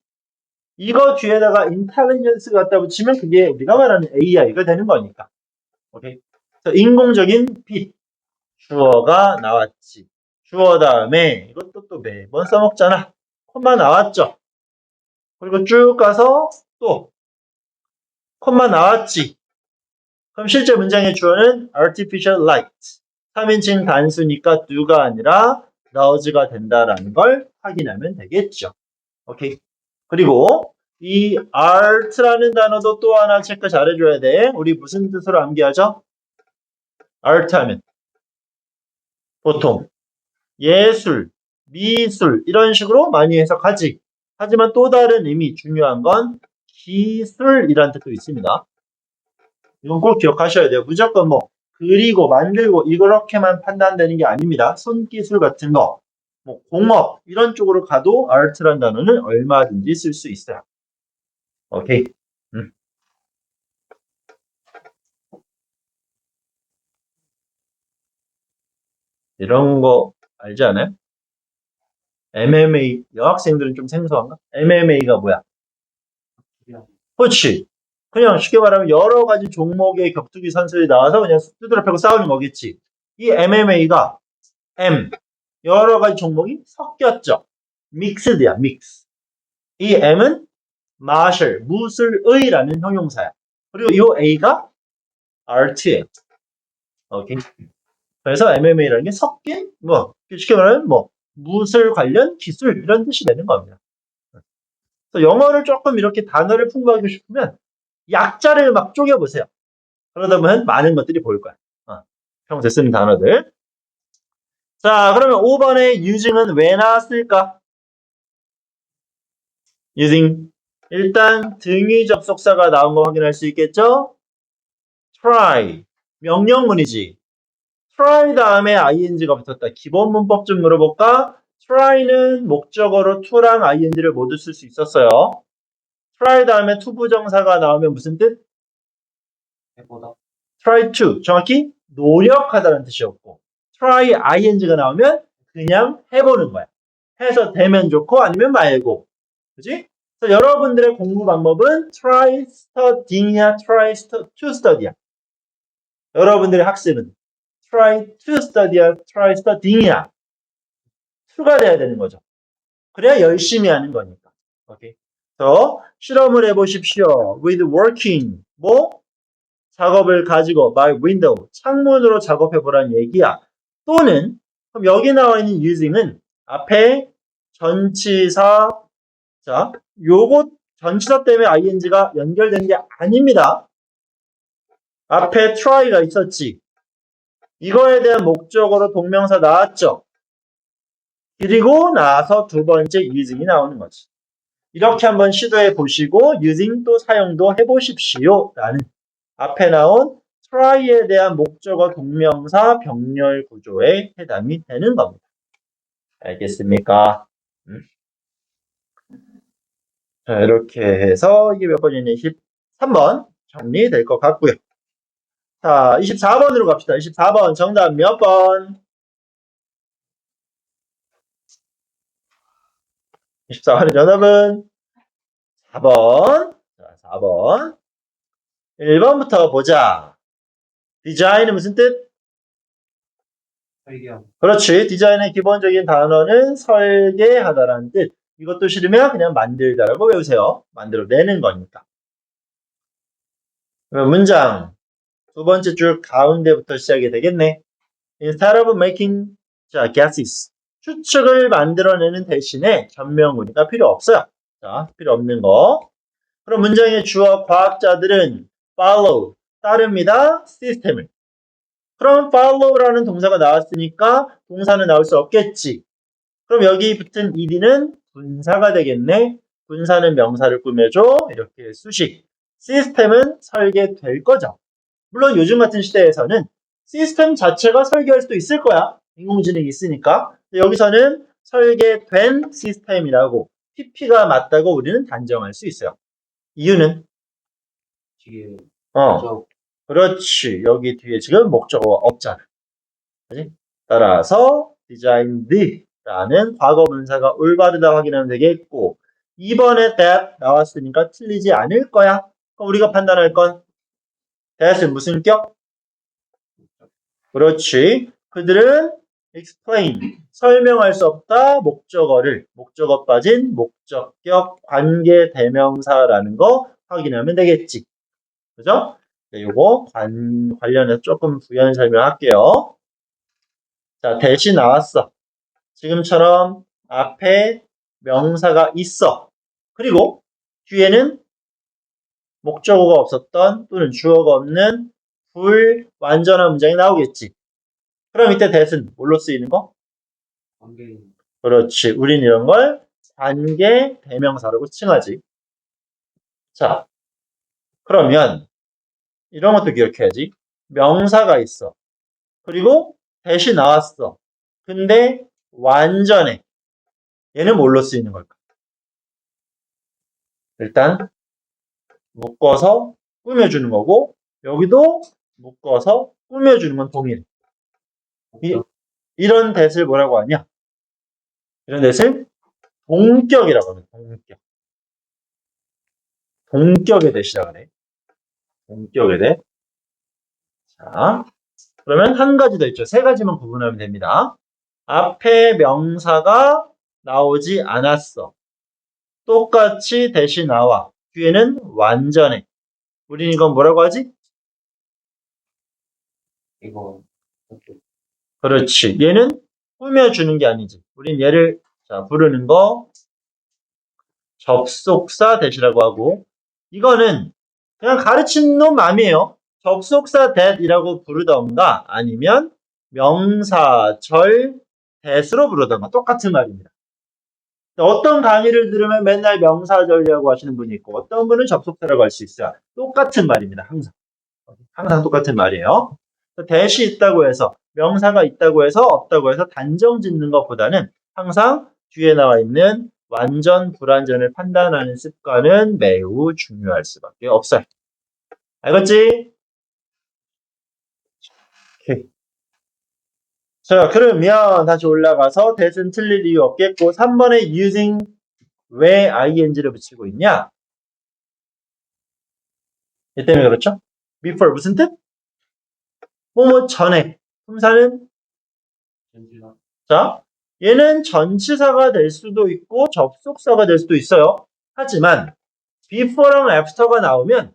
이거 뒤에다가 intelligence 갖다 붙이면 그게 우리가 말하는 AI가 되는 거니까. 오케이. 그래서 인공적인 빛. 주어가 나왔지. 주어 다음에 이것도 또 매번 써먹잖아. 콤마 나왔죠. 그리고 쭉 가서 또 콤마 나왔지. 그럼 실제 문장의 주어는 artificial light. 3인칭 단수니까 do가 아니라 does가 된다라는 걸 확인하면 되겠죠. 오케이. 그리고 이 art라는 단어도 또 하나 체크 잘해줘야 돼. 우리 무슨 뜻으로 암기하죠? art 하면 보통 예술, 미술 이런 식으로 많이 해석하지. 하지만 또 다른 의미 중요한 건 기술이라는 뜻도 있습니다. 이건 꼭 기억하셔야 돼요. 무조건 뭐 그리고 만들고 이렇게만 판단되는 게 아닙니다. 손기술 같은 거, 뭐 공업 이런 쪽으로 가도 art라는 단어는 얼마든지 쓸 수 있어요. 오케이. 이런 거 알지 않아요? MMA 여학생들은 좀 생소한가? MMA가 뭐야? 그렇지. 그냥 쉽게 말하면 여러 가지 종목의 격투기 선수들이 나와서 그냥 두드려 패고 싸우는 거겠지. 이 MMA가 M 여러 가지 종목이 섞였죠. 믹스드야, 믹스. 이 M은 martial, 무술의라는 형용사야. 그리고 이 A가 art예요. 오케이. 그래서 MMA라는 게 섞인, 쉽게 말하면 무술 관련 기술 이런 뜻이 되는 겁니다. 그래서 영어를 조금 이렇게 단어를 풍부하게 싶으면 약자를 막 쪼개보세요. 그러다 보면 많은 것들이 보일 거야. 평소에 쓰는 단어들. 자, 그러면 5번의 using은 왜 나왔을까? using. 일단 등위 접속사가 나온 거 확인할 수 있겠죠? try. 명령문이지. try 다음에 ing가 붙었다. 기본 문법 좀 물어볼까? try는 목적어로 to랑 ing를 모두 쓸 수 있었어요. try 다음에 to 부정사가 나오면 무슨 뜻?
해보다.
try to. 정확히 노력하다는 뜻이었고 try ing가 나오면 그냥 해보는 거야. 해서 되면 좋고 아니면 말고. 그지? 그래서 여러분들의 공부 방법은 try studying이야, try to study야. 여러분들의 학습은 try to study야, try studying이야. to가 돼야 되는 거죠. 그래야 열심히 하는 거니까. 오케이. 더 실험을 해보십시오. with working. 작업을 가지고 by window, 창문으로 작업해보란 얘기야. 또는 그럼 여기 나와 있는 using은 앞에 전치사, 자, 요거 전치사 때문에 ing가 연결된 게 아닙니다. 앞에 try가 있었지. 이거에 대한 목적어로 동명사 나왔죠. 그리고 나서 두 번째 using이 나오는 거지. 이렇게 한번 시도해 보시고 using 또 사용도 해보십시오. 라는 앞에 나온 try에 대한 목적어 동명사 병렬 구조에 해당이 되는 겁니다. 알겠습니까? 자, 이렇게 해서 이게 몇 번이냐? 23번 정리될 것 같고요. 자, 24번으로 갑시다. 24번 정답 몇 번? 24번의 정답은 4번. 자, 4번. 1번부터 보자. 디자인은 무슨 뜻?
설계형.
그렇지. 디자인의 기본적인 단어는 설계하다라는 뜻. 이것도 싫으면 그냥 만들다라고 외우세요. 만들어내는 거니까. 그럼 문장 두 번째 줄 가운데부터 시작이 되겠네. Instead of making guesses. 추측을 만들어내는 대신에 전명구니까 필요 없어요. 자, 필요 없는 거. 그럼 문장의 주어 과학자들은 follow, 따릅니다. 시스템을. 그럼 follow라는 동사가 나왔으니까 동사는 나올 수 없겠지. 그럼 여기 붙은 ed는 분사가 되겠네. 분사는 명사를 꾸며줘. 이렇게 수식. 시스템은 설계될 거죠. 물론 요즘 같은 시대에서는 시스템 자체가 설계할 수도 있을 거야. 인공지능이 있으니까. 여기서는 설계된 시스템이라고 PP가 맞다고 우리는 단정할 수 있어요. 이유는?
뒤에
저 그렇지. 여기 뒤에 지금 목적어가 없잖아. 그치? 따라서 designed라는 과거 분사가 올바르다 확인하면 되겠고 2번에 that 나왔으니까 틀리지 않을 거야. 그럼 우리가 판단할 건 that은 무슨 격? 그렇지. 그들은 explain, 설명할 수 없다 목적어를 목적어 빠진 목적격 관계 대명사라는 거 확인하면 되겠지. 그죠? 네, 요거 관련해서 조금 부연 설명할게요. 자, 대시 나왔어. 지금처럼 앞에 명사가 있어. 그리고 뒤에는 목적어가 없었던 또는 주어가 없는 불완전한 문장이 나오겠지. 그럼 이때 that은 뭘로 쓰이는 거?
관계.
그렇지. 우린 이런 걸 관계 대명사라고 칭하지. 자, 그러면 이런 것도 기억해야지. 명사가 있어. 그리고 that이 나왔어. 근데 완전해. 얘는 뭘로 쓰이는 걸까? 일단 묶어서 꾸며주는 거고 여기도 묶어서 꾸며주는 건 동일. 이런 that을 뭐라고 하냐? 이런 that을 동격이라고 하는 동격. 동격의 that이라고 하네. 동격의 that. 자, 그러면 한 가지 더 있죠. 세 가지만 구분하면 됩니다. 앞에 명사가 나오지 않았어. 똑같이 that이 나와. 뒤에는 완전해. 우린 이건 뭐라고 하지?
이거
그렇지. 얘는 꾸며주는 게 아니지. 우린 얘를 부르는 거 접속사 that이라고 하고 이거는 그냥 가르치는 놈 맘이에요. 접속사 that이라고 부르던가 아니면 명사절 that으로 부르던가 똑같은 말입니다. 어떤 강의를 들으면 맨날 명사절이라고 하시는 분이 있고 어떤 분은 접속사라고 할 수 있어요. 똑같은 말입니다. 항상. 항상 똑같은 말이에요. that이 있다고 해서 명사가 있다고 해서 없다고 해서 단정 짓는 것보다는 항상 뒤에 나와 있는 완전 불완전을 판단하는 습관은 매우 중요할 수밖에 없어요. 알겠지? 오케이. 자, 그러면 다시 올라가서 that은 틀릴 이유 없겠고 3번에 using 왜 ing를 붙이고 있냐? 이 때문에 그렇죠? before 무슨 뜻? 뭐뭐 전에. 품사는?
전지가.
자, 얘는 전치사가 될 수도 있고 접속사가 될 수도 있어요. 하지만 before랑 after가 나오면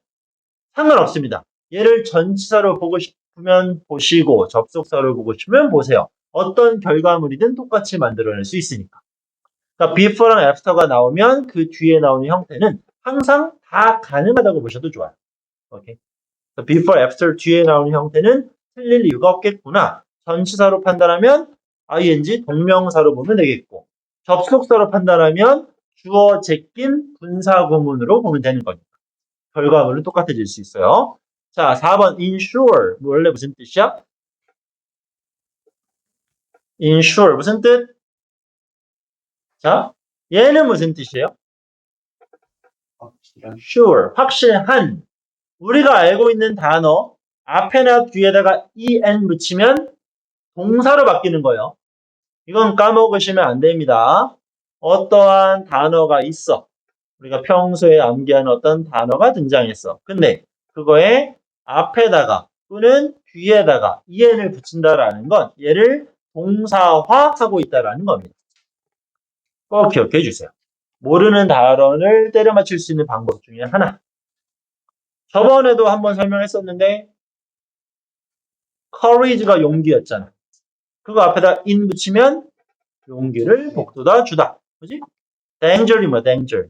상관없습니다. 얘를 전치사로 보고 싶으면 보시고 접속사로 보고 싶으면 보세요. 어떤 결과물이든 똑같이 만들어낼 수 있으니까. 그러니까 before랑 after가 나오면 그 뒤에 나오는 형태는 항상 다 가능하다고 보셔도 좋아요. 오케이. before, after 뒤에 나오는 형태는 틀릴 이유가 없겠구나. 전치사로 판단하면 ing 동명사로 보면 되겠고, 접속사로 판단하면 주어 제낀 분사구문으로 보면 되는 거니까. 결과물은 똑같아질 수 있어요. 자, 4번 ensure 원래 무슨 뜻이야? ensure 무슨 뜻? 자, 얘는 무슨 뜻이에요?
확실한.
sure 확실한. 우리가 알고 있는 단어 앞에나 뒤에다가 en 붙이면 동사로 바뀌는 거예요. 이건 까먹으시면 안 됩니다. 어떠한 단어가 있어. 우리가 평소에 암기하는 어떤 단어가 등장했어. 근데 그거에 앞에다가 또는 뒤에다가 en을 붙인다라는 건 얘를 동사화하고 있다라는 겁니다. 꼭 기억해 주세요. 모르는 단어를 때려 맞출 수 있는 방법 중에 하나. 저번에도 한번 설명했었는데 courage가 용기였잖아. 그거 앞에다 in 붙이면 용기를 북돋아 주다. 그지? danger이 뭐야? danger.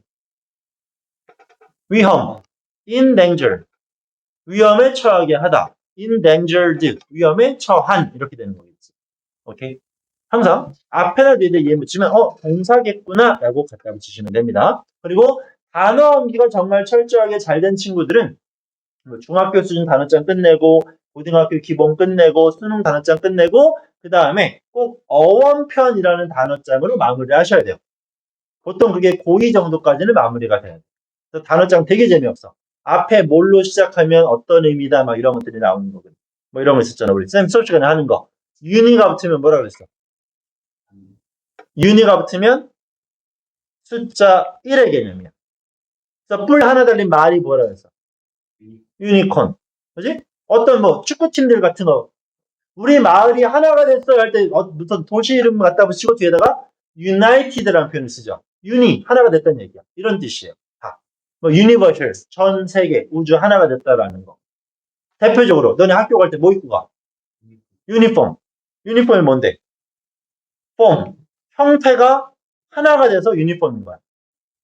위험. in danger. 위험에 처하게 하다. endangered. 위험에 처한. 이렇게 되는 거겠지. 오케이? 항상 앞에다 뒤에다 얘 붙이면 동사겠구나 라고 갖다 붙이시면 됩니다. 그리고 단어 암기가 정말 철저하게 잘 된 친구들은 중학교 수준 단어장 끝내고 고등학교 기본 끝내고 수능 단어장 끝내고 그 다음에 꼭 어원편이라는 단어장으로 마무리를 하셔야 돼요. 보통 그게 고2 정도까지는 마무리가 돼요. 그래서 단어장 되게 재미없어. 앞에 뭘로 시작하면 어떤 의미다 막 이런 것들이 나오는 거거든. 뭐 이런 거 있었잖아. 우리 쌤 수업 시간에 하는 거. 유니가 붙으면 뭐라 그랬어? 유니가 붙으면 숫자 1의 개념이야. 그래서 뿔 하나 달린 말이 뭐라 그랬어? 유니콘. 그지? 어떤 뭐 축구팀들 같은 거. 우리 마을이 하나가 됐어요 할 때 무슨 도시 이름 갖다 붙이고 뒤에다가 united라는 표현을 쓰죠. 유니 하나가 됐다는 얘기야. 이런 뜻이에요. 다. 뭐 universal 전 세계 우주 하나가 됐다라는 거. 대표적으로 너네 학교 갈 때 뭐 입고 가? 유니폼. 유니폼이 뭔데? 폼. 형태가 하나가 돼서 유니폼인 거야.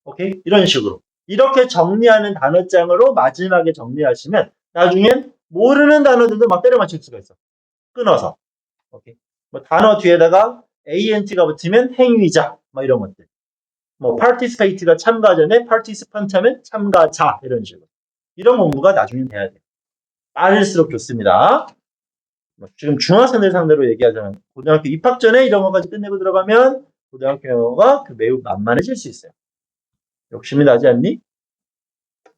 오케이? 이런 식으로. 이렇게 정리하는 단어장으로 마지막에 정리하시면 나중엔 모르는 단어들도 막 때려 맞출 수가 있어. 끊어서. 오케이. 뭐 단어 뒤에다가 ant가 붙으면 행위자, 뭐 이런 것들. 뭐 participate가 참가자네, participant 하면 참가자 이런 식으로. 이런 공부가 나중엔 돼야 돼. 빠를수록 좋습니다. 뭐 지금 중학생들 상대로 얘기하자면 고등학교 입학 전에 이런 것까지 끝내고 들어가면 고등학교 영어가 매우 만만해질 수 있어요. 욕심이 나지 않니?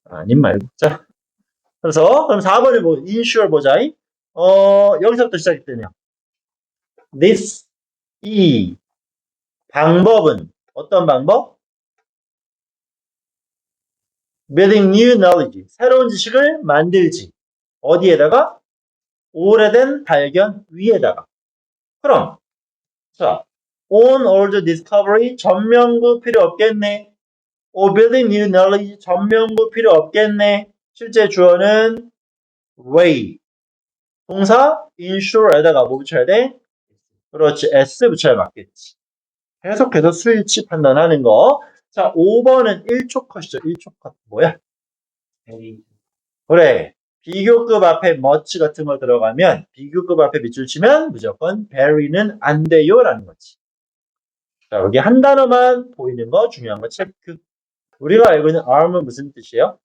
아님 말고. 자, 그래서 그럼 4번에 뭐 ensure 보자. 여기서부터 시작이 되네요. this 이 방법은 어떤 방법? building new knowledge 새로운 지식을 만들지 어디에다가? 오래된 발견 위에다가. 그럼 자 on old discovery 전명구 필요 없겠네. building new knowledge 전명구 필요 없겠네. 실제 주어는 way 동사 ensure에다가 뭐 붙여야 돼? 그렇지 s 붙여야 맞겠지. 계속해서 수일치 판단하는 거. 자, 5번은 1초 컷이죠. 1초 컷. 뭐야?
베리.
그래. 비교급 앞에 much 같은 거 들어가면, 비교급 앞에 밑줄 치면 무조건 very는 안 돼요. 라는 거지. 자, 여기 한 단어만 보이는 거 중요한 거 체크. 우리가 알고 있는 arm은 무슨 뜻이에요?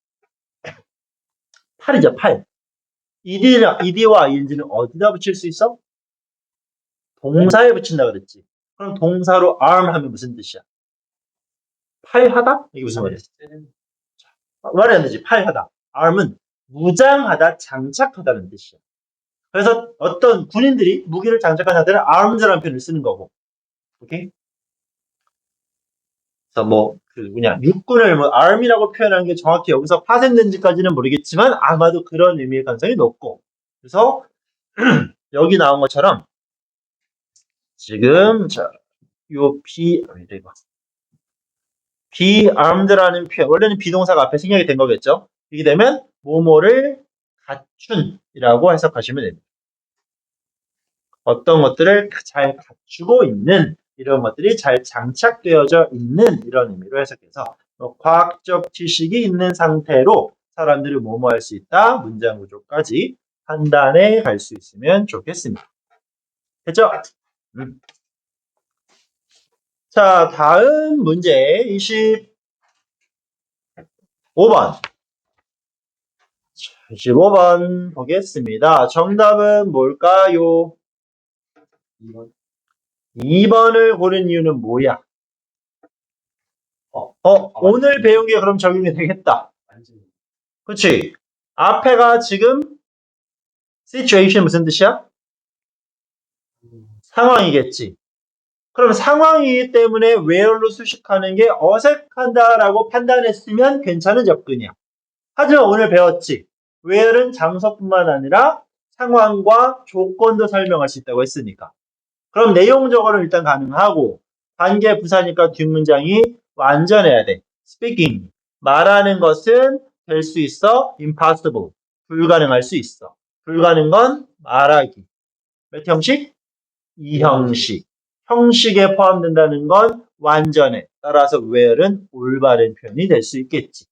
팔이죠, 팔. ed와 ing는 어디다 붙일 수 있어? 동사에 붙인다 그랬지. 그럼 동사로 arm 하면 무슨 뜻이야? 팔하다? 이게 무슨 말이야? 말이 안 되지. 팔하다. arm은 무장하다, 장착하다는 뜻이야. 그래서 어떤 군인들이 무기를 장착한 상태는 armed라는 표현을 쓰는 거고. 오케이? 그래서 육군을 army라고 표현하는 게 정확히 여기서 파생된지까지는 모르겠지만 아마도 그런 의미의 가능성이 높고. 그래서 여기 나온 것처럼 지금 be armed라는 표현 원래는 비동사가 앞에 생략이 된 거겠죠. 이게 되면 뭐뭐를 갖춘이라고 해석하시면 됩니다. 어떤 것들을 잘 갖추고 있는 이런 것들이 잘 장착되어져 있는 이런 의미로 해석해서 과학적 지식이 있는 상태로 사람들이 뭐뭐 할 수 있다 문장 구조까지 판단해 갈 수 있으면 좋겠습니다. 됐죠? 자, 다음 문제 25번. 25번 보겠습니다. 정답은 뭘까요?
2번.
2번을 고른 이유는 뭐야? 오늘 배운 게 그럼 적용이 되겠다.
완전.
그치? 앞에가 지금 situation 무슨 뜻이야? 상황이겠지. 그럼 상황이기 때문에 where로 수식하는 게 어색하다라고 판단했으면 괜찮은 접근이야. 하지만 오늘 배웠지. where는 장소뿐만 아니라 상황과 조건도 설명할 수 있다고 했으니까. 그럼 내용적으로는 일단 가능하고 관계 부사니까 뒷문장이 완전해야 돼. speaking. 말하는 것은 될 수 있어. impossible. 불가능할 수 있어. 불가능한 건 말하기. 몇 형식? 이 형식. 형식에 포함된다는 건 완전해. 따라서 where는 올바른 표현이 될 수 있겠지.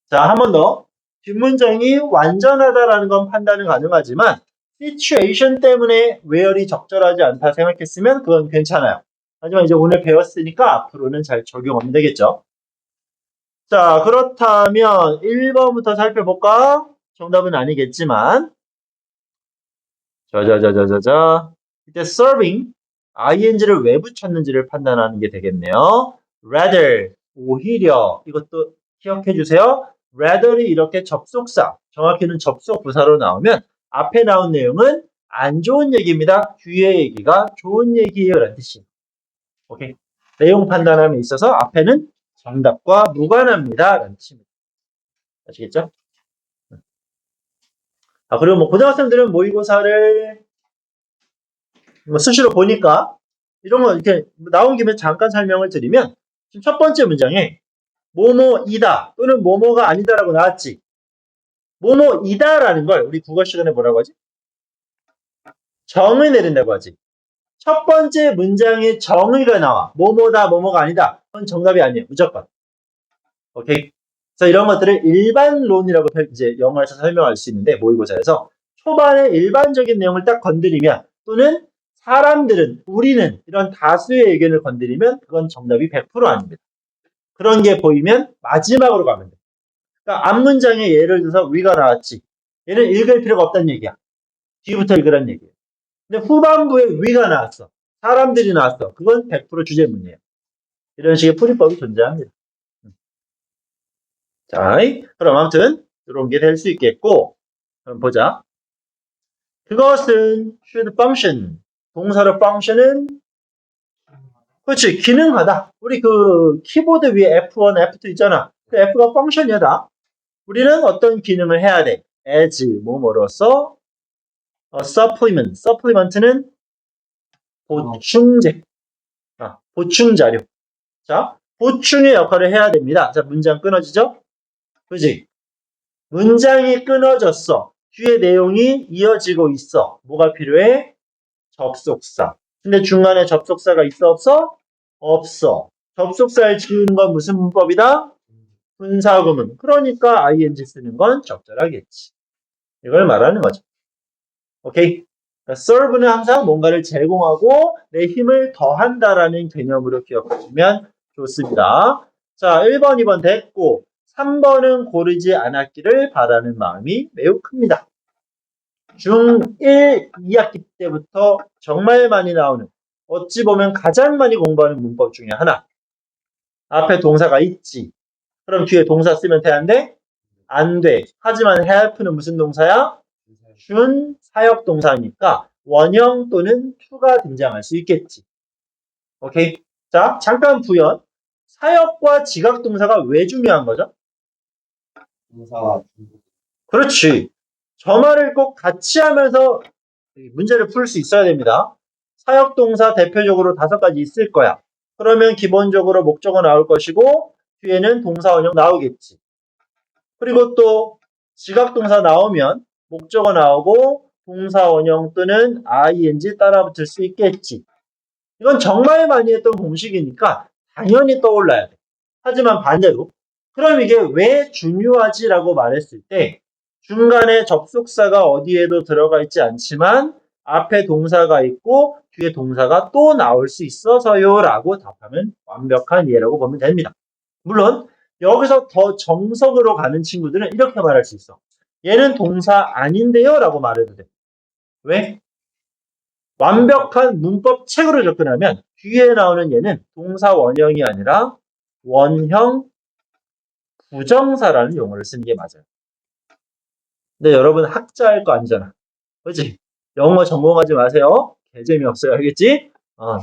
자, 한 번 더. 뒷문장이 완전하다라는 건 판단은 가능하지만 situation 때문에 where이 적절하지 않다 생각했으면 그건 괜찮아요. 하지만 이제 오늘 배웠으니까 앞으로는 잘 적용하면 되겠죠. 자, 그렇다면 1번부터 살펴볼까? 정답은 아니겠지만 자자자자자자 이때 serving ing를 왜 붙였는지를 판단하는 게 되겠네요. rather 오히려 이것도 기억해 주세요. rather이 이렇게 접속사 정확히는 접속 부사로 나오면 앞에 나온 내용은 안 좋은 얘기입니다. 뒤에 얘기가 좋은 얘기예요 라는 뜻이에요. 오케이. 내용 판단함에 있어서 앞에는 정답과 무관합니다 라는 뜻입니다. 아시겠죠? 그리고 뭐 고등학생들은 모의고사를 수시로 보니까 이런 거 이렇게 나온 김에 잠깐 설명을 드리면 지금 첫 번째 문장에 뭐뭐이다 또는 뭐뭐가 아니다라고 나왔지. 뭐뭐이다라는 걸 우리 국어 시간에 뭐라고 하지? 정의 내린다고 하지. 첫 번째 문장에 정의가 나와. 뭐뭐다 뭐뭐가 아니다. 그건 정답이 아니에요. 무조건. 오케이. 그래서 이런 것들을 일반론이라고 이제 영어에서 설명할 수 있는데 모의고사에서 초반에 일반적인 내용을 딱 건드리면 또는 사람들은 우리는 이런 다수의 의견을 건드리면 그건 정답이 100% 아닙니다. 그런 게 보이면 마지막으로 가면 돼. 그러니까 앞문장에 예를 들어서 위가 나왔지. 얘는 읽을 필요가 없다는 얘기야. 뒤부터 읽으라는 얘기예요. 근데 후반부에 위가 나왔어. 사람들이 나왔어. 그건 100% 주제문이에요. 이런 식의 풀이법이 존재합니다. 자, 그럼 아무튼 이런 게 될 수 있겠고 그럼 보자. 그것은 should function. 동사로 function은 그렇지 기능하다. 우리 그 키보드 위에 F1, F2 있잖아. 그 F가 function이다. 우리는 어떤 기능을 해야 돼? as 뭐뭐로서 supplement. supplement는 보충제. 보충 자료. 자, 보충의 역할을 해야 됩니다. 자, 문장 끊어지죠? 그지? 문장이 끊어졌어. 뒤에 내용이 이어지고 있어. 뭐가 필요해? 접속사. 근데 중간에 접속사가 있어 없어? 없어. 접속사를 지우는 건 무슨 문법이다? 분사구문. 그러니까 ing 쓰는 건 적절하겠지. 이걸 말하는 거죠. 오케이? 그러니까 serve는 항상 뭔가를 제공하고 내 힘을 더한다라는 개념으로 기억하시면 좋습니다. 자, 1번, 2번 됐고 3번은 고르지 않았기를 바라는 마음이 매우 큽니다. 중1 2학기 때부터 정말 많이 나오는 어찌 보면 가장 많이 공부하는 문법 중에 하나. 앞에 동사가 있지. 그럼 뒤에 동사 쓰면 돼, 안 돼? 안 돼. 하지만 help는 무슨 동사야? 준 사역 동사니까 원형 또는 to가 등장할 수 있겠지. 오케이? 자, 잠깐 부연. 사역과 지각 동사가 왜 중요한 거죠?
동사와
그렇지. 저 말을 꼭 같이 하면서 문제를 풀 수 있어야 됩니다. 사역 동사 대표적으로 5가지 있을 거야. 그러면 기본적으로 목적어 나올 것이고 뒤에는 동사 원형 나오겠지. 그리고 또 지각동사 나오면 목적어 나오고 동사 원형 또는 ing 따라 붙을 수 있겠지. 이건 정말 많이 했던 공식이니까 당연히 떠올라야 돼. 하지만 반대로 그럼 이게 왜 중요하지라고 말했을 때 중간에 접속사가 어디에도 들어가 있지 않지만 앞에 동사가 있고 뒤에 동사가 또 나올 수 있어서요 라고 답하면 완벽한 이해라고 보면 됩니다. 물론 여기서 더 정석으로 가는 친구들은 이렇게 말할 수 있어. 얘는 동사 아닌데요 라고 말해도 돼. 왜? 완벽한 문법 책으로 접근하면 뒤에 나오는 얘는 동사 원형이 아니라 원형 부정사라는 용어를 쓰는 게 맞아요. 근데 여러분 학자일 거 아니잖아. 그렇지? 영어 전공하지 마세요. 개 재미없어요. 알겠지?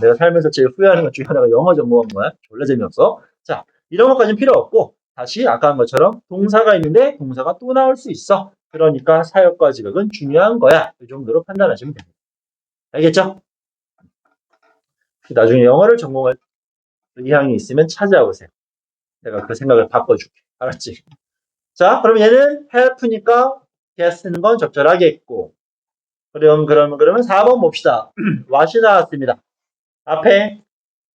내가 살면서 제일 후회하는 것 중에 하나가 영어 전공한 거야. 졸라 재미없어. 자, 이런 것까지는 필요 없고 다시 아까 한 것처럼 동사가 있는데 동사가 또 나올 수 있어. 그러니까 사역과 지각은 중요한 거야. 이 정도로 판단하시면 됩니다. 알겠죠? 나중에 영어를 전공할 의향이 있으면 찾아오세요. 내가 그 생각을 바꿔줄게. 알았지? 자, 그럼 얘는 help니까 get 쓰는 건 적절하겠고. 그러면 4번 봅시다. what이 나왔습니다. 앞에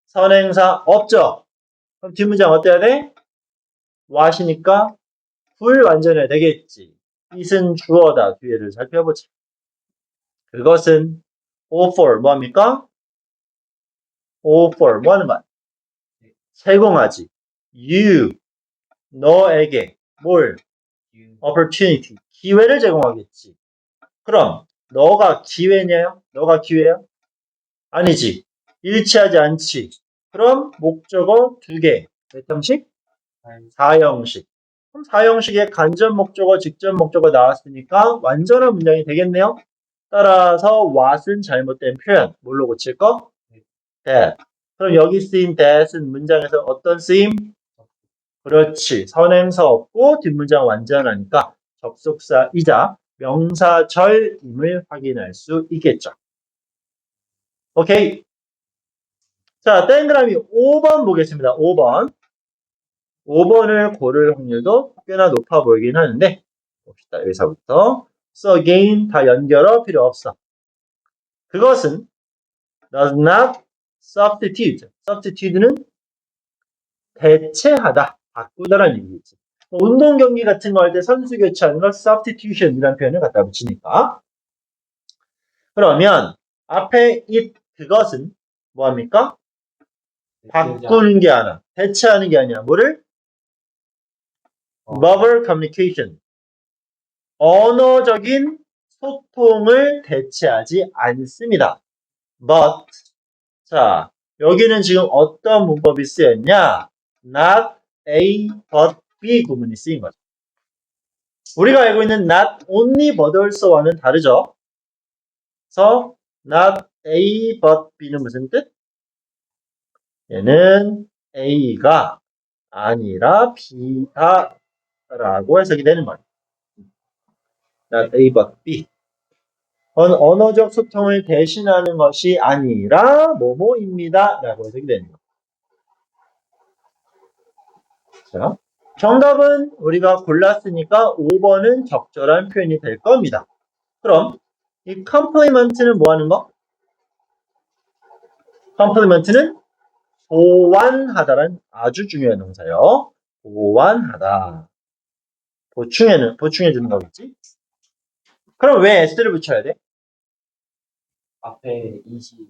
선행사 없죠? 그럼 뒷문장 어때야 돼? what이니까 불완전해야 되겠지. it은 주어다. 뒤에를 살펴보자. 그것은 offer 뭐합니까? offer 뭐하는 말? 제공하지. you 너에게 뭘? opportunity 기회를 제공하겠지. 그럼 너가 기회냐요? 너가 기회야? 아니지. 일치하지 않지. 그럼 목적어 2개. 몇 형식? 4형식. 그럼 4형식에 간접 목적어, 직접 목적어 나왔으니까 완전한 문장이 되겠네요. 따라서 what은 잘못된 표현. 뭘로 고칠 거? that. 그럼 여기 쓰인 that은 문장에서 어떤 쓰임? 그렇지. 선행사 없고 뒷문장 완전하니까 접속사이자 명사절임을 확인할 수 있겠죠. 오케이. 자, 동그라미 5번 보겠습니다. 5번. 5번을 고를 확률도 꽤나 높아 보이긴 하는데 봅시다. 여기서부터 so again 다 연결어 필요 없어. 그것은 does not substitute. substitute는 대체하다, 바꾸다라는 얘기겠지. 운동 경기 같은 거 할 때 선수 교체하는 걸 substitution이라는 표현을 갖다 붙이니까. 그러면 앞에 it 그것은 뭐합니까? 바꾸는 게 아니라 대체하는 게 아니라 뭐를? verbal communication. 언어적인 소통을 대체하지 않습니다. but 자 여기는 지금 어떤 문법이 쓰였냐? not A but B 구문이 쓰인 거죠. 우리가 알고 있는 not only but also와는 다르죠. 그래서 not A but B는 무슨 뜻? 얘는 A가 아니라 B다 라고 해석이 되는 말이에요. not A but B. 언어적 소통을 대신하는 것이 아니라 뭐뭐입니다 라고 해석이 되는 거예요. 자, 정답은 우리가 골랐으니까 5번은 적절한 표현이 될 겁니다. 그럼 이 compliment는 뭐 하는 거? compliment는 보완하다란 아주 중요한 동사예요. 보완하다. 보충해주는 거겠지? 그럼 왜 s를 붙여야 돼?
앞에 20.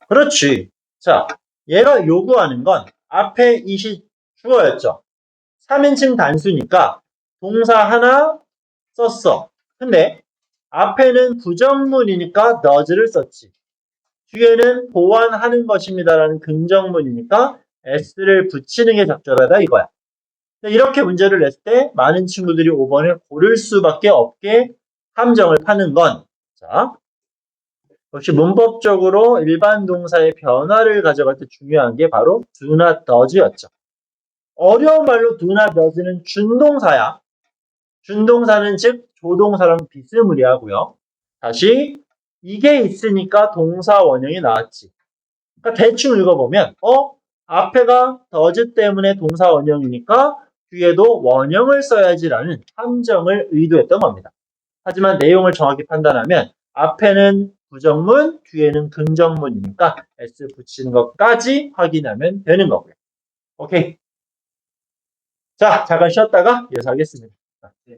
그렇지. 자, 얘가 요구하는 건 앞에 it이 주어였죠. 3인칭 단수니까 동사 하나 썼어. 근데 앞에는 부정문이니까 does를 썼지. 뒤에는 보완하는 것입니다라는 긍정문이니까 s를 붙이는 게 적절하다 이거야. 이렇게 문제를 냈을 때 많은 친구들이 5번을 고를 수밖에 없게 함정을 파는 건 자, 역시 문법적으로 일반 동사의 변화를 가져갈 때 중요한 게 바로 do not does였죠. 어려운 말로 do not does는 준동사야. 준동사는 즉 조동사랑 비스무리하고요. 다시 이게 있으니까 동사 원형이 나왔지. 그러니까 대충 읽어보면 앞에가 does 때문에 동사 원형이니까 뒤에도 원형을 써야지라는 함정을 의도했던 겁니다. 하지만 내용을 정확히 판단하면 앞에는 부정문, 뒤에는 긍정문이니까 S 붙이는 것까지 확인하면 되는 거고요. 오케이. 자, 잠깐 쉬었다가 이어서 하겠습니다.
네.